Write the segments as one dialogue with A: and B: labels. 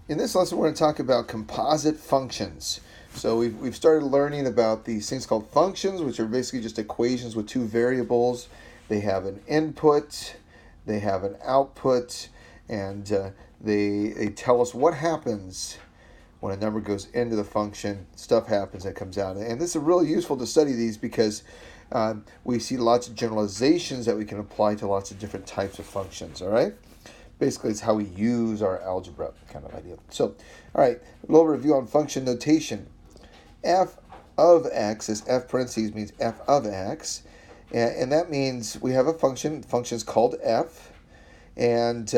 A: In this lesson, we're going to talk about composite functions. So we've started learning about these things called functions, which are basically just equations with two variables. They have an input, they have an output, and they tell us what happens when a number goes into the function. Stuff happens that comes out. And this is really useful to study these because we see lots of generalizations that we can apply to lots of different types of functions, all right? Basically, it's how we use our algebra kind of idea. So, all right, a little review on function notation. F of x is f parentheses means f of x. And that means we have a function. The function is called f. And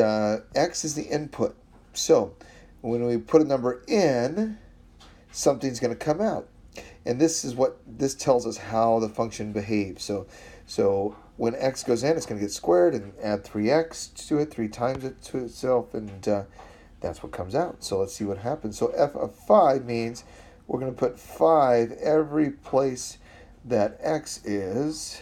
A: x is the input. So, when we put a number in, something's going to come out. And this tells us how the function behaves. So when x goes in, it's going to get squared and add 3x to it, 3 times it to itself, and that's what comes out. So let's see what happens. So f of 5 means we're going to put 5 every place that x is,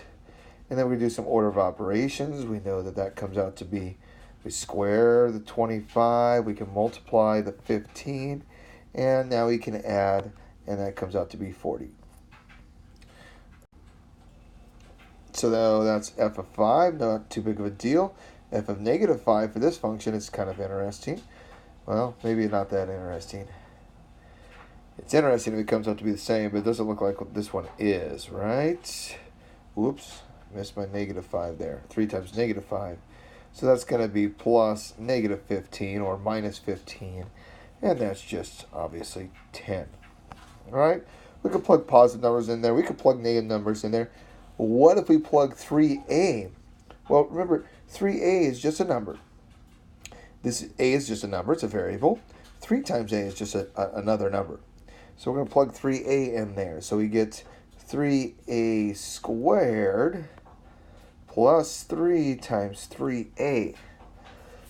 A: and then we do some order of operations. We know that comes out to be, we square the 25, we can multiply the 15, and now we can add, and that comes out to be 40. So that's f of 5, not too big of a deal. F of negative 5 for this function is kind of interesting. Well, maybe not that interesting. It's interesting if it comes out to be the same, but it doesn't look like what this one is, right? Whoops, missed my negative 5 there. 3 times negative 5. So that's going to be plus negative 15 or minus 15, and that's just obviously 10. All right? We could plug positive numbers in there. We could plug negative numbers in there. What if we plug 3a? Well, remember, 3a is just a number. This a is just a number. It's a variable. 3 times a is just another number. So we're going to plug 3a in there. So we get 3a squared plus 3 times 3a.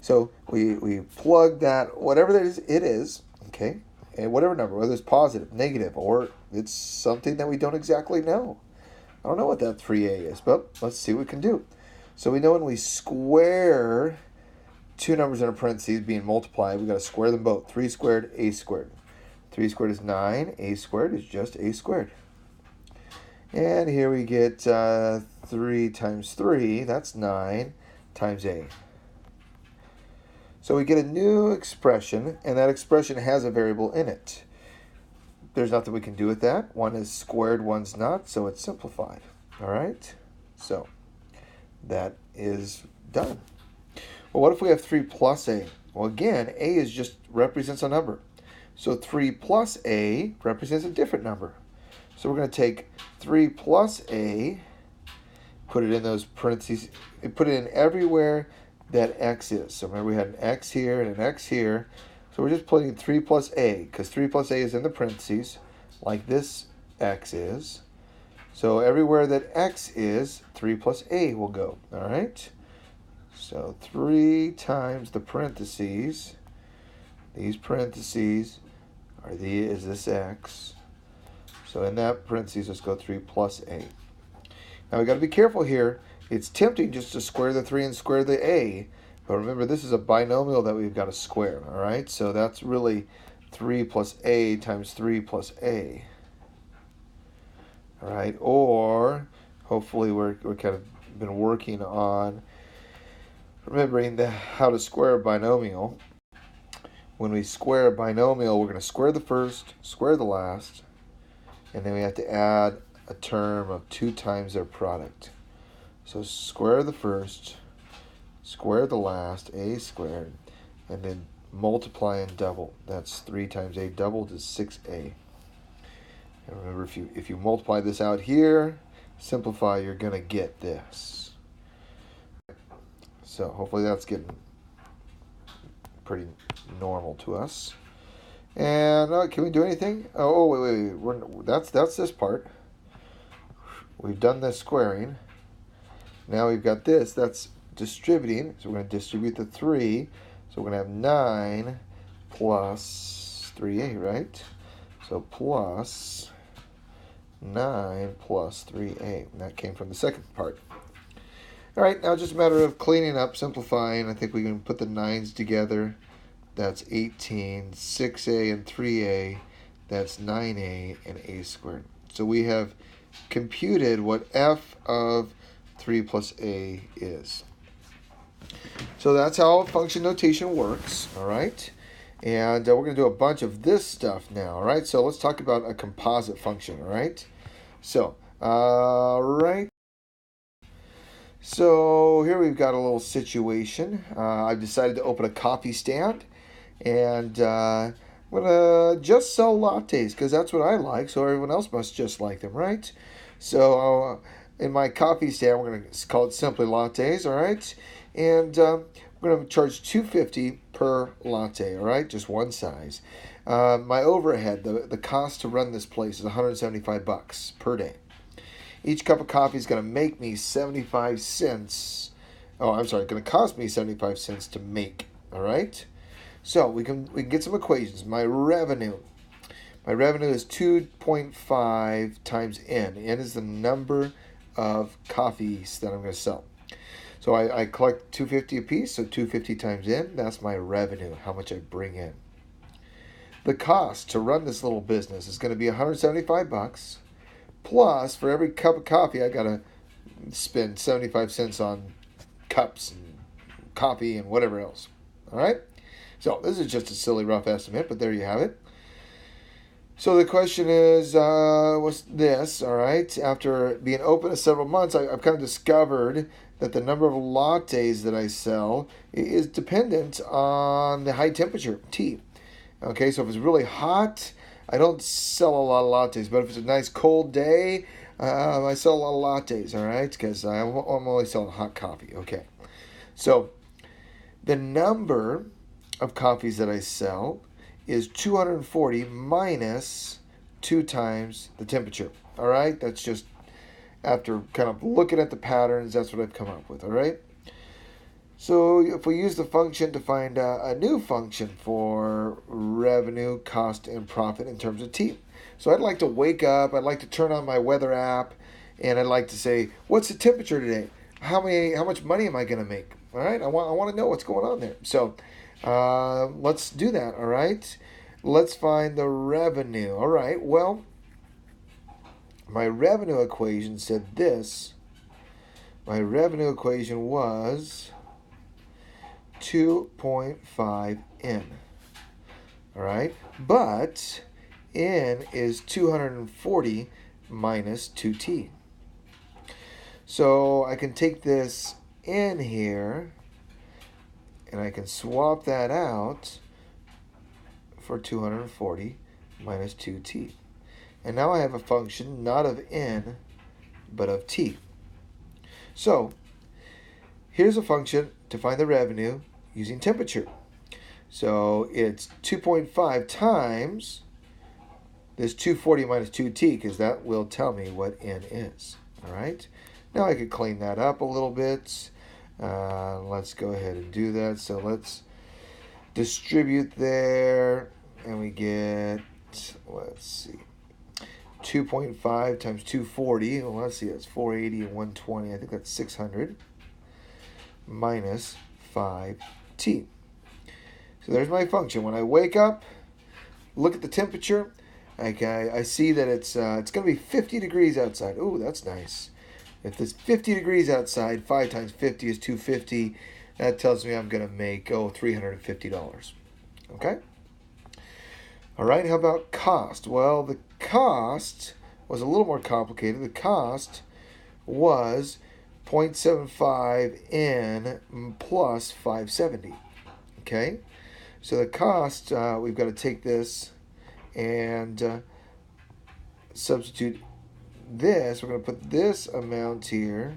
A: So we plug that, whatever that is, it is, okay? And whatever number, whether it's positive, negative, or it's something that we don't exactly know. I don't know what that 3a is, but let's see what we can do. So we know when we square two numbers in a parentheses being multiplied, we've got to square them both. 3 squared, a squared. 3 squared is 9. A squared is just a squared. And here we get 3 times 3. That's 9 times a. So we get a new expression, and that expression has a variable in it. There's nothing we can do with that. One is squared, one's not, so it's simplified. All right? So that is done. Well, what if we have 3 plus a? Well, again, a is just represents a number. So 3 plus a represents a different number. So we're going to take 3 plus a, put it in those parentheses, put it in everywhere that x is. So remember we had an x here and an x here. So we're just putting 3 plus a, because 3 plus a is in the parentheses, like this x is. So everywhere that x is, 3 plus a will go, all right? So 3 times the parentheses, these parentheses is this x. So in that parentheses, let's go 3 plus a. Now we got to be careful here. It's tempting just to square the 3 and square the a. But remember, this is a binomial that we've got to square, all right? So that's really 3 plus a times 3 plus a. All right, or hopefully we're kind of been working on remembering how to square a binomial. When we square a binomial, we're going to square the first, square the last, and then we have to add a term of 2 times their product. So square the first, square the last, a squared, and then multiply and double. That's 3 times a doubled is 6a. And remember, if you multiply this out here, simplify, you're going to get this. So hopefully that's getting pretty normal to us. And can we do anything? Oh, wait. That's this part. We've done this squaring. Now we've got this. That's distributing. So we're going to distribute the 3. So we're going to have 9 plus 3a, right? So plus 9 plus 3a. And that came from the second part. All right, now just a matter of cleaning up, simplifying. I think we can put the 9s together. that's 18, 6a and 3a, that's 9a and a squared. So we have computed what f of 3 plus a is. So that's how function notation works, all right? And we're going to do a bunch of this stuff now, all right? So let's talk about a composite function, all right? So, all right. So here we've got a little situation. I've decided to open a coffee stand, and I'm going to just sell lattes because that's what I like, so everyone else must just like them, right? So in my coffee stand, we're going to call it simply lattes, all right? And we're going to charge $2.50 per latte, all right? Just one size. My overhead, the cost to run this place is $175 per day. Each cup of coffee is going to make me 75 cents. Oh, I'm sorry, going to cost me 75 cents to make, all right? So we can get some equations. My revenue is 2.5 times n. N is the number of coffees that I'm going to sell. So I collect $2.50 a piece, so 250 times n, that's my revenue, how much I bring in. The cost to run this little business is going to be $175. Plus, for every cup of coffee, I got to spend 75 cents on cups and coffee and whatever else. All right? So this is just a silly rough estimate, but there you have it. So the question is, what's this? All right? After being open several months, I've kind of discovered that the number of lattes that I sell is dependent on the high temperature, T. Okay, so if it's really hot, I don't sell a lot of lattes, but if it's a nice cold day, I sell a lot of lattes, all right, because I'm only selling hot coffee, okay. So the number of coffees that I sell is 240 minus 2 times the temperature, all right? That's just after kind of looking at the patterns, that's what I've come up with, all right? So if we use the function to find a new function for revenue, cost, and profit in terms of T. So I'd like to wake up, I'd like to turn on my weather app, and I'd like to say, what's the temperature today? How much money am I going to make? All right, I want to know what's going on there. So let's do that, all right? Let's find the revenue. All right, well, my revenue equation said this. My revenue equation was 2.5 n. All right, but n is 240 minus 2t. So I can take this n here and I can swap that out for 240 minus 2t. And now I have a function not of n, but of t. So here's a function to find the revenue using temperature. So it's 2.5 times this 240 minus 2t, because that will tell me what n is. All right. Now I could clean that up a little bit. Let's go ahead and do that. So let's distribute there, and we get, let's see, 2.5 times 240. Well, let's see, that's 480 and 120. I think that's 600 minus 5t. So there's my function. When I wake up, look at the temperature. I see that it's going to be 50 degrees outside. Ooh, that's nice. If it's 50 degrees outside, 5 times 50 is 250. That tells me I'm going to make, $350. Okay? All right, how about cost? Well, the cost was a little more complicated. The cost was 0.75 n plus 570. Okay? So the cost, we've got to take this and substitute this. We're going to put this amount here,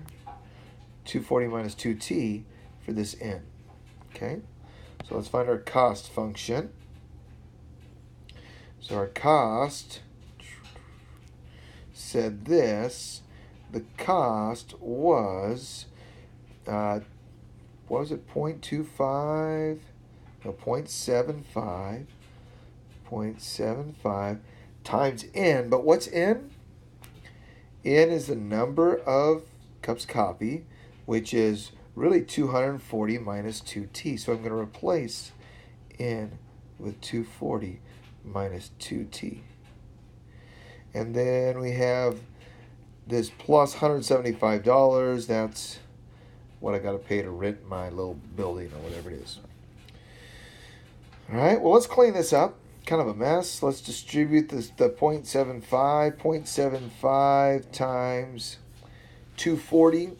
A: 240 minus 2t, for this n. Okay? So let's find our cost function. So our cost said this. The cost was, what was it, 0.25? No, 0.75. 0.75 times n. But what's n? N is the number of cups of coffee, which is really 240 minus 2t. So I'm going to replace n with 240 minus 2t. And then we have this plus $175. That's what I got to pay to rent my little building or whatever it is. All right, well, let's clean this up. Kind of a mess. Let's distribute this, the 0.75. 0.75 times 240.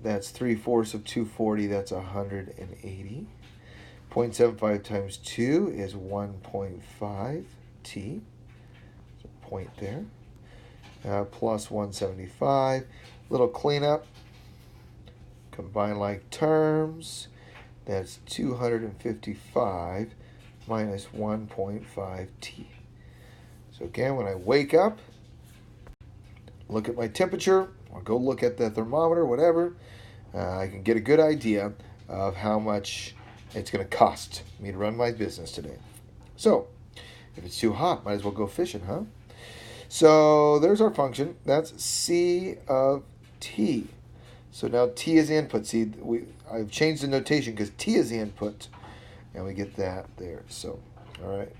A: That's 3/4 of 240. That's 180. 0.75 times 2 is 1.5 t. So point there. Plus 175. Little cleanup. Combine like terms. That's 255 minus 1.5 t. So again, when I wake up, look at my temperature, or go look at the thermometer, whatever, I can get a good idea of how much it's going to cost me to run my business today. So, if it's too hot, might as well go fishing, huh? So, there's our function. That's c of t. So now t is the input. See, I've changed the notation because t is the input. And we get that there. So, all right.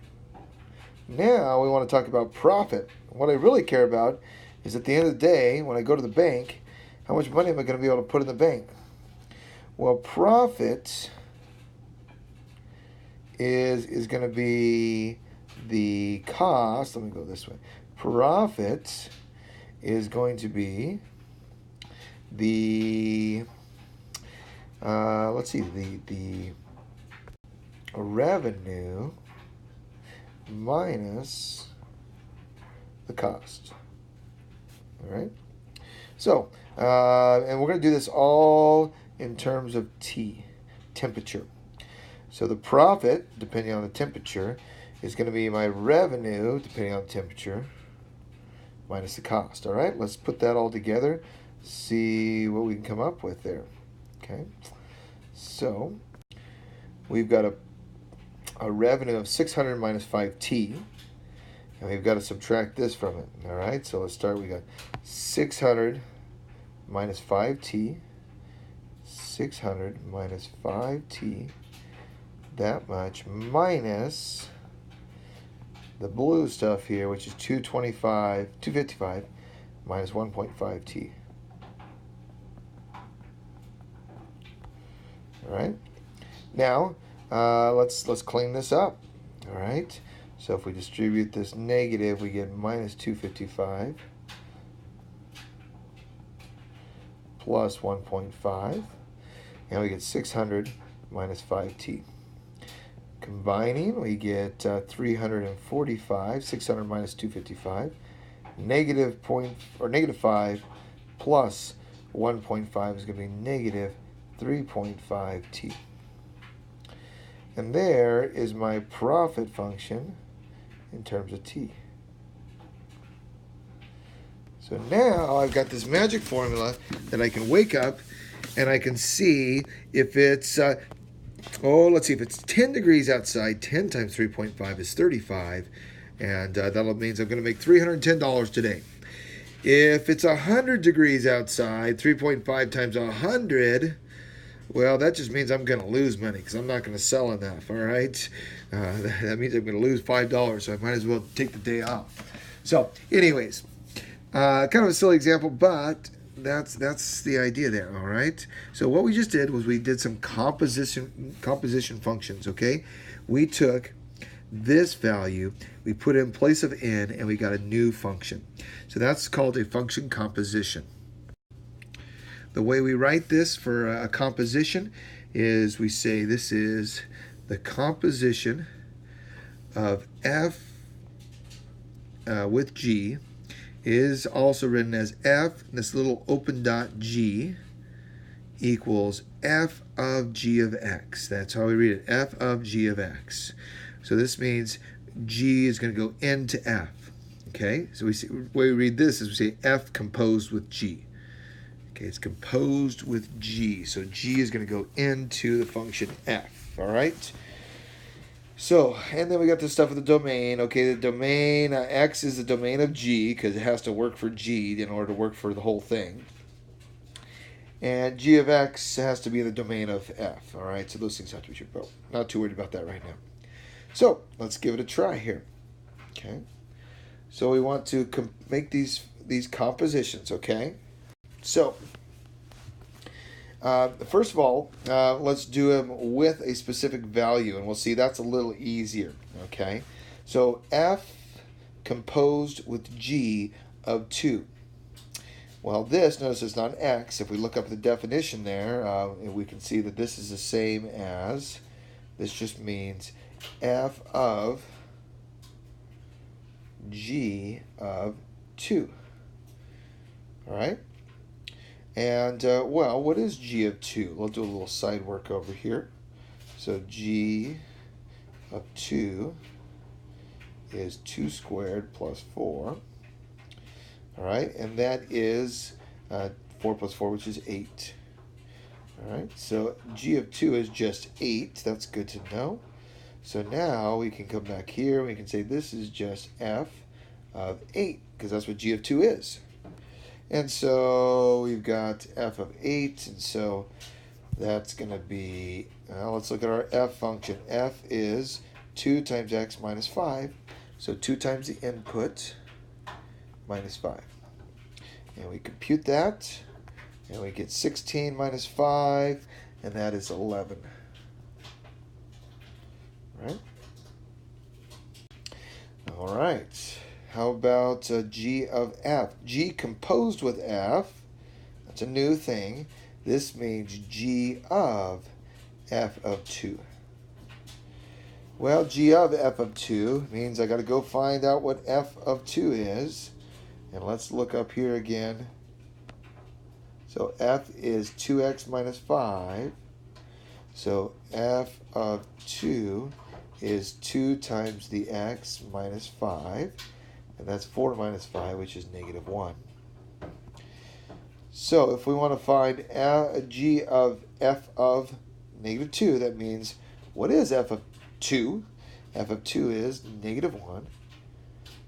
A: Now we want to talk about profit. What I really care about is at the end of the day, when I go to the bank, how much money am I going to be able to put in the bank? Well, profit is going to be the cost. Let me go this way. Profit is going to be the let's see, the revenue minus the cost. All right. So, and we're going to do this all in terms of T, temperature. So the profit, depending on the temperature, is going to be my revenue, depending on the temperature, minus the cost. All right. Let's put that all together. See what we can come up with there. Okay. So we've got a revenue of 600 minus 5t, and we've got to subtract this from it. All right, so let's start. We got 600 minus 5t, 600 minus 5t, that much, minus the blue stuff here, which is 255 minus 1.5t. All right. Now, let's clean this up. All right. So if we distribute this negative, we get minus 255 plus 1.5, and we get 600 minus 5t. Combining, we get 345. 600 minus 255, negative 5 plus 1.5 is going to be negative 3.5 t. And there is my profit function in terms of t. So now I've got this magic formula that I can wake up and I can see if it's, let's see, if it's 10 degrees outside, 10 times 3.5 is 35, and that means I'm going to make $310 today. If it's 100 degrees outside, 3.5 times 100, well, that just means I'm going to lose money because I'm not going to sell enough, all right? That means I'm going to lose $5, so I might as well take the day off. So, anyways, kind of a silly example, but that's the idea there, all right? So what we just did was we did some composition functions, okay? We took this value, we put it in place of n, and we got a new function. So that's called a function composition. The way we write this for a composition is we say this is the composition of f with g is also written as f, this little open dot g, equals f of g of x. That's how we read it, f of g of x. So this means g is going to go into f. Okay, so the way we read this is we say f composed with g. Okay, it's composed with g, so g is going to go into the function f, all right? So, and then we got this stuff with the domain. Okay, the domain, x is the domain of g because it has to work for g in order to work for the whole thing. And g of x has to be in the domain of f. All right, so those things have to be true, but not too worried about that right now. So let's give it a try here. Okay, so we want to make these compositions. Okay, so first of all, let's do them with a specific value, and we'll see that's a little easier. Okay, so f composed with g of 2. Well, this, notice it's not an x. If we look up the definition there, we can see that this is the same as, this just means f of g of 2. All right? And, well, what is g of 2? We'll do a little side work over here. So g of 2 is 2 squared plus 4. All right, and that is 4 plus 4, which is 8. All right, so g of 2 is just 8. That's good to know. So now we can come back here and we can say this is just f of 8, because that's what g of 2 is. And so we've got f of 8, and so that's going to be, let's look at our f function. F is 2 times x minus 5, so 2 times the input minus 5. And we compute that, and we get 16 minus 5, and that is 11. Right? All right. How about g of f? G composed with f, that's a new thing. This means g of f of 2. Well, g of f of 2 means I got to go find out what f of 2 is. And let's look up here again. So f is 2x minus 5. So f of 2 is 2 times the x minus 5. And that's 4 minus 5, which is negative 1. So if we want to find g of f of negative 2, that means what is f of 2? F of 2 is negative 1.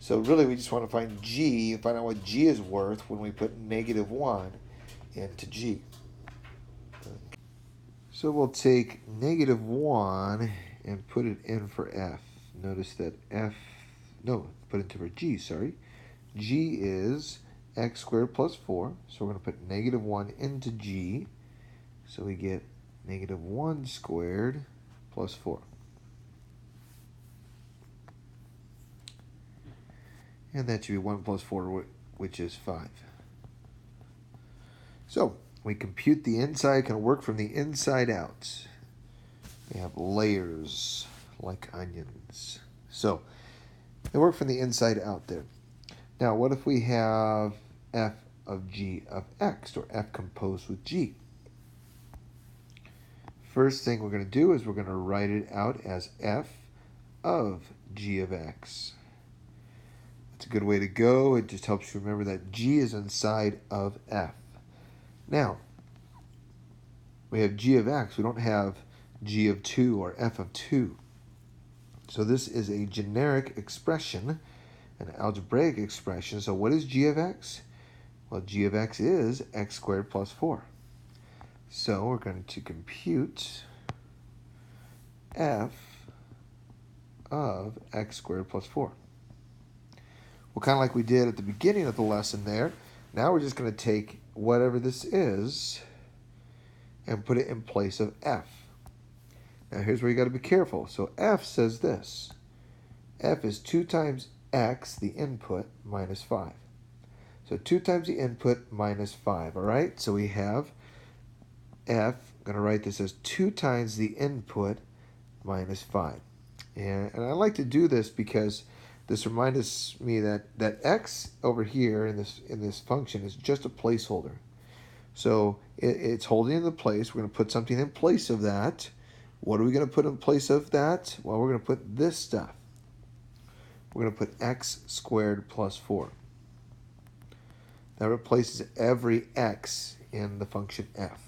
A: So really we just want to find g, find out what g is worth when we put negative 1 into g. So we'll take negative 1 and put it in for f. Notice that put it into for g, sorry. G is x squared plus 4. So we're going to put negative 1 into g. So we get negative 1 squared plus 4. And that should be 1 plus 4, which is 5. So we compute the inside, can work from the inside out. We have layers like onions. So they work from the inside out there. Now what if we have f of g of x, or f composed with g? First thing we're going to do is we're going to write it out as f of g of x. It's a good way to go. It just helps you remember that g is inside of f. Now, we have g of x. We don't have g of 2 or f of 2. So this is a generic expression, an algebraic expression. So what is g of x? Well, g of x is x squared plus 4. So we're going to compute f of x squared plus 4. Well, kind of like we did at the beginning of the lesson there, now we're just going to take whatever this is and put it in place of f. Now here's where you got to be careful. So f says this. F is 2 times x, the input, minus 5. So 2 times the input minus 5, all right? So we have f, I'm going to write this as 2 times the input minus 5. And I like to do this because this reminds me that x over here in this function is just a placeholder. So it's holding in the place. We're going to put something in place of that. What are we going to put in place of that? Well, we're going to put this stuff. We're going to put x squared plus 4. That replaces every x in the function f.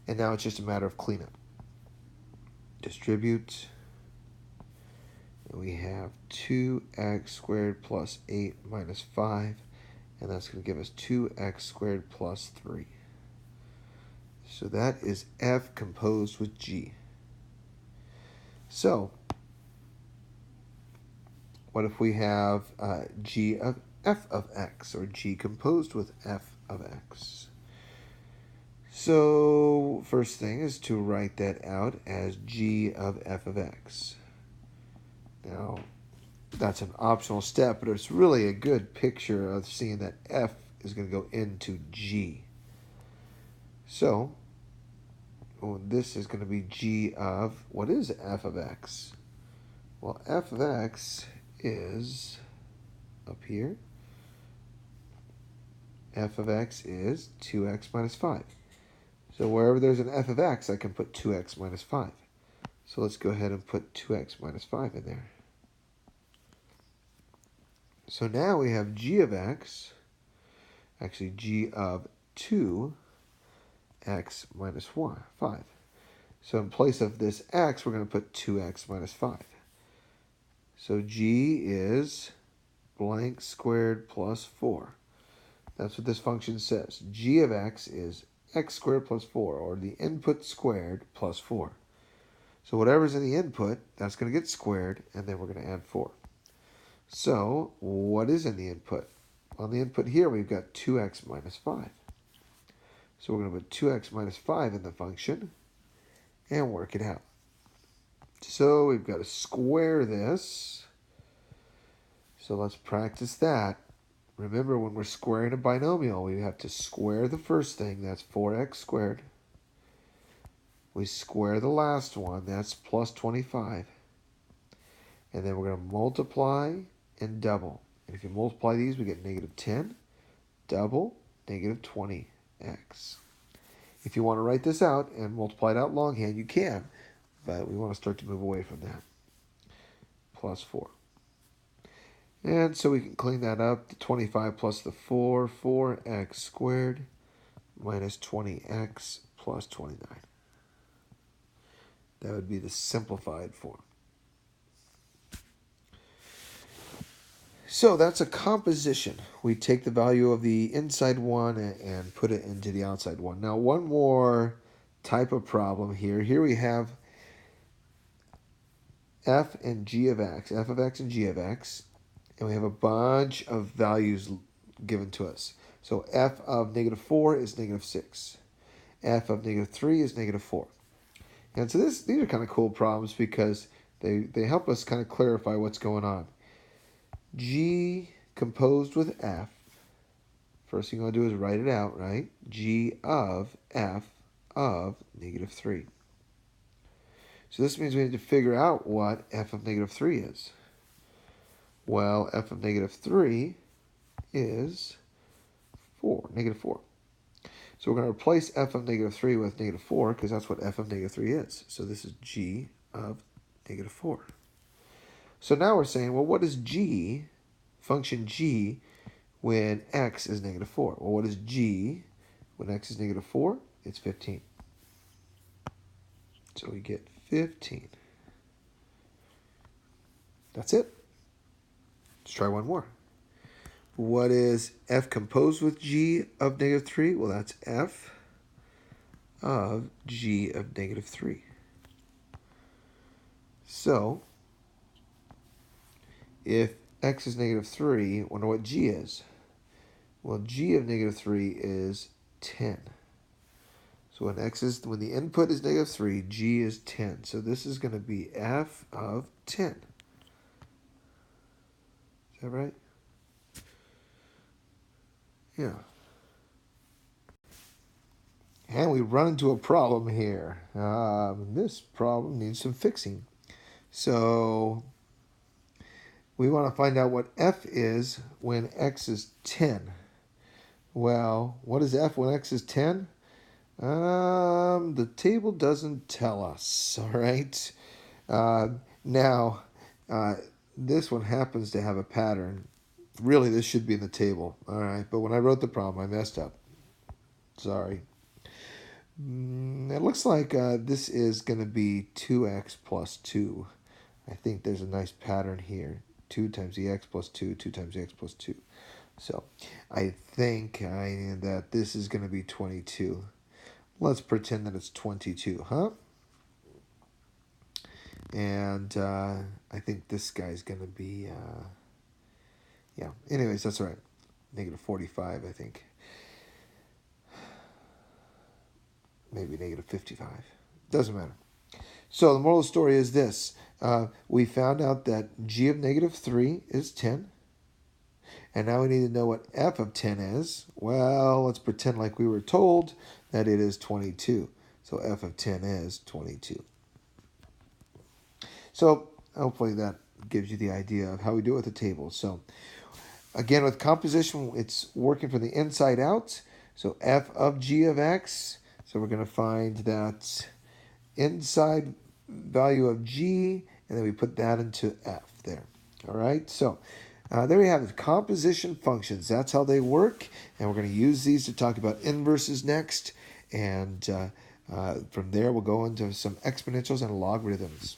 A: And now it's just a matter of cleanup. Distribute. And we have 2x squared plus 8 minus 5. And that's going to give us 2x squared plus 3. So that is f composed with g. So what if we have g of f of x, or g composed with f of x? So first thing is to write that out as g of f of x. Now, that's an optional step, but it's really a good picture of seeing that f is going to go into g. So this is going to be g of, what is f of x? Well, f of x is up here. F of x is 2x minus 5. So wherever there's an f of x, I can put 2x minus 5. So let's go ahead and put 2x minus 5 in there. So now we have g of x, actually g of 2x minus 5. So in place of this x, we're going to put 2x minus 5. So g is blank squared plus 4. That's what this function says. G of x is x squared plus 4, or the input squared plus 4. So whatever's in the input, that's going to get squared, and then we're going to add 4. So what is in the input? On the input here, we've got 2x minus 5. So we're going to put 2x minus 5 in the function and work it out. So we've got to square this. So let's practice that. Remember, when we're squaring a binomial, we have to square the first thing. That's 4x squared. We square the last one. That's plus 25. And then we're going to multiply and double. And if you multiply these, we get negative 10. Double, negative 20x. If you want to write this out and multiply it out longhand, you can. But we want to start to move away from that. Plus 4. And so we can clean that up. The 25 plus the 4, 4x squared minus 20x plus 29. That would be the simplified form. So that's a composition. We take the value of the inside one and put it into the outside one. Now, one more type of problem here. Here we have f and g of x, f of x and g of x. And we have a bunch of values given to us. So f of negative 4 is negative 6. F of negative 3 is negative 4. And so these are kind of cool problems because they help us kind of clarify what's going on. G composed with f. First thing you want to do is write it out, right? G of f of negative 3. So this means we need to figure out what f of negative 3 is. Well, f of negative 3 is 4, negative 4. So we're going to replace f of negative 3 with negative 4 because that's what f of negative 3 is. So this is g of negative 4. So now we're saying, well, what is g, function g, when x is negative 4? Well, what is g when x is negative 4? It's 15. So we get 15. That's it. Let's try one more. What is f composed with g of negative 3? Well, that's f of g of negative 3. So, if x is negative 3, wonder what g is. Well, g of negative 3 is 10. So when the input is negative 3, g is 10. So this is going to be f of 10. Is that right? Yeah. And we run into a problem here. This problem needs some fixing. So we want to find out what f is when x is 10. Well, what is f when x is 10? The table doesn't tell us, all right? Now, this one happens to have a pattern. Really, this should be in the table, all right? But when I wrote the problem, I messed up. Sorry. It looks like this is going to be 2x plus 2. I think there's a nice pattern here. 2 times the x plus 2, 2 times the x plus 2. So I think that this is going to be 22. Let's pretend that it's 22, huh? And I think this guy's going to be, yeah. Anyways, that's all right. Negative 45, I think. Maybe negative 55. Doesn't matter. So the moral of the story is this. We found out that g of negative 3 is 10. And now we need to know what f of 10 is. Well, let's pretend like we were told that it is 22. So f of 10 is 22. So hopefully that gives you the idea of how we do it with the table. So again, with composition, it's working from the inside out. So f of g of x. So we're going to find that inside value of g, and then we put that into f there. All right, so there we have it, composition functions. That's how they work, and we're going to use these to talk about inverses next, and from there we'll go into some exponentials and logarithms.